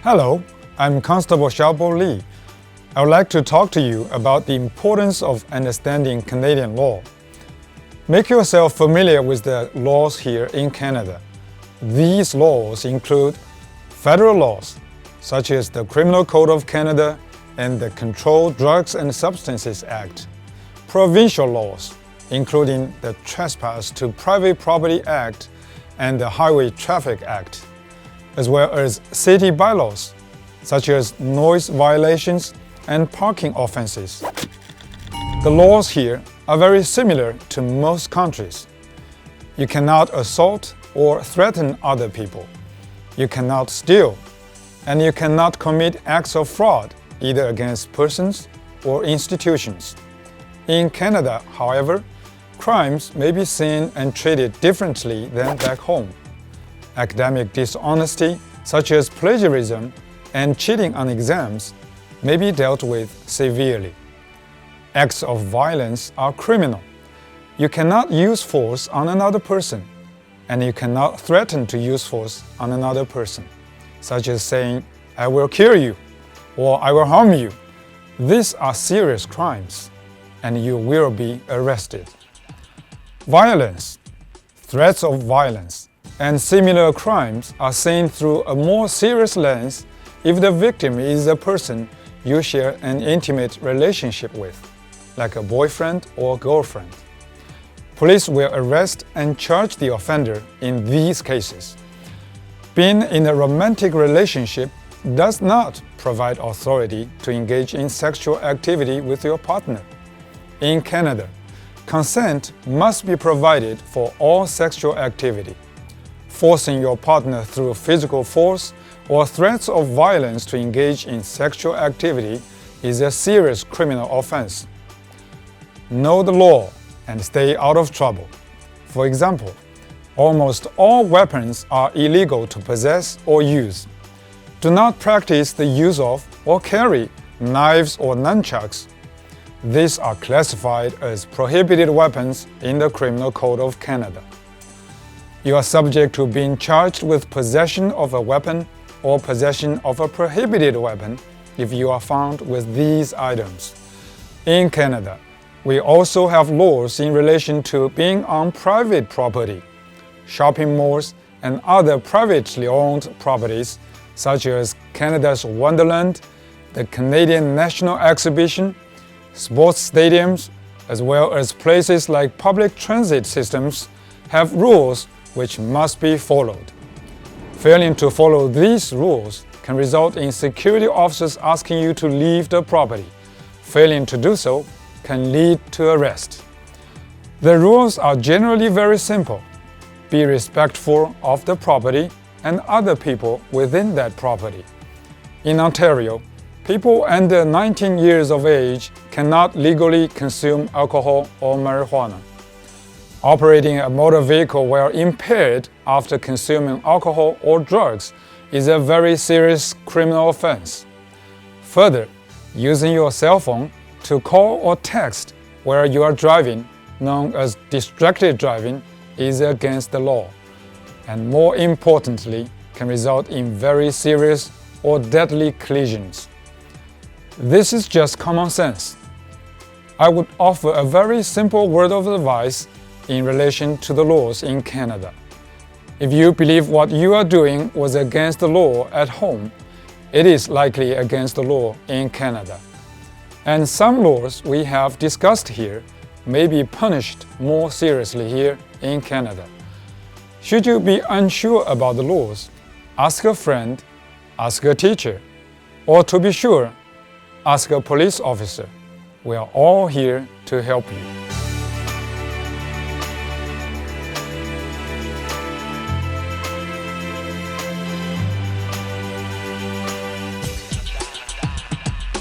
Hello, I'm Constable Xiaobo Li. I would like to talk to you about the importance of understanding Canadian law. Make yourself familiar with the laws here in Canada. These laws include federal laws, such as the Criminal Code of Canada and the Controlled Drugs and Substances Act, provincial laws, including the Trespass to Private Property Act and the Highway Traffic Act, as well as city bylaws, such as noise violations and parking offenses. The laws here are very similar to most countries. You cannot assault or threaten other people. You cannot steal, and you cannot commit acts of fraud either against persons or institutions. In Canada, however, crimes may be seen and treated differently than back home. Academic dishonesty, such as plagiarism and cheating on exams, may be dealt with severely. Acts of violence are criminal. You cannot use force on another person, and you cannot threaten to use force on another person, such as saying, "I will kill you," or "I will harm you." These are serious crimes, and you will be arrested. Violence, threats of violence, and similar crimes are seen through a more serious lens if the victim is a person you share an intimate relationship with, like a boyfriend or girlfriend. Police will arrest and charge the offender in these cases. Being in a romantic relationship does not provide authority to engage in sexual activity with your partner. In Canada, consent must be provided for all sexual activity. Forcing your partner through physical force or threats of violence to engage in sexual activity is a serious criminal offense. Know the law and stay out of trouble. For example, almost all weapons are illegal to possess or use. Do not practice the use of or carry knives or nunchucks. These are classified as prohibited weapons in the Criminal Code of Canada. You are subject to being charged with possession of a weapon or possession of a prohibited weapon if you are found with these items. In Canada, we also have laws in relation to being on private property. Shopping malls and other privately owned properties, such as Canada's Wonderland, the Canadian National Exhibition, sports stadiums, as well as places like public transit systems, have rules which must be followed. Failing to follow these rules can result in security officers asking you to leave the property. Failing to do so can lead to arrest. The rules are generally very simple. Be respectful of the property and other people within that property. In Ontario, people under 19 years of age cannot legally consume alcohol or marijuana. Operating a motor vehicle while impaired after consuming alcohol or drugs is a very serious criminal offense. Further, using your cell phone to call or text while you are driving, known as distracted driving, is against the law, and more importantly, can result in very serious or deadly collisions. This is just common sense. I would offer a very simple word of advice in relation to the laws in Canada. If you believe what you are doing was against the law at home, it is likely against the law in Canada. And some laws we have discussed here may be punished more seriously here in Canada. Should you be unsure about the laws, ask a friend, ask a teacher, or to be sure, ask a police officer. We are all here to help you.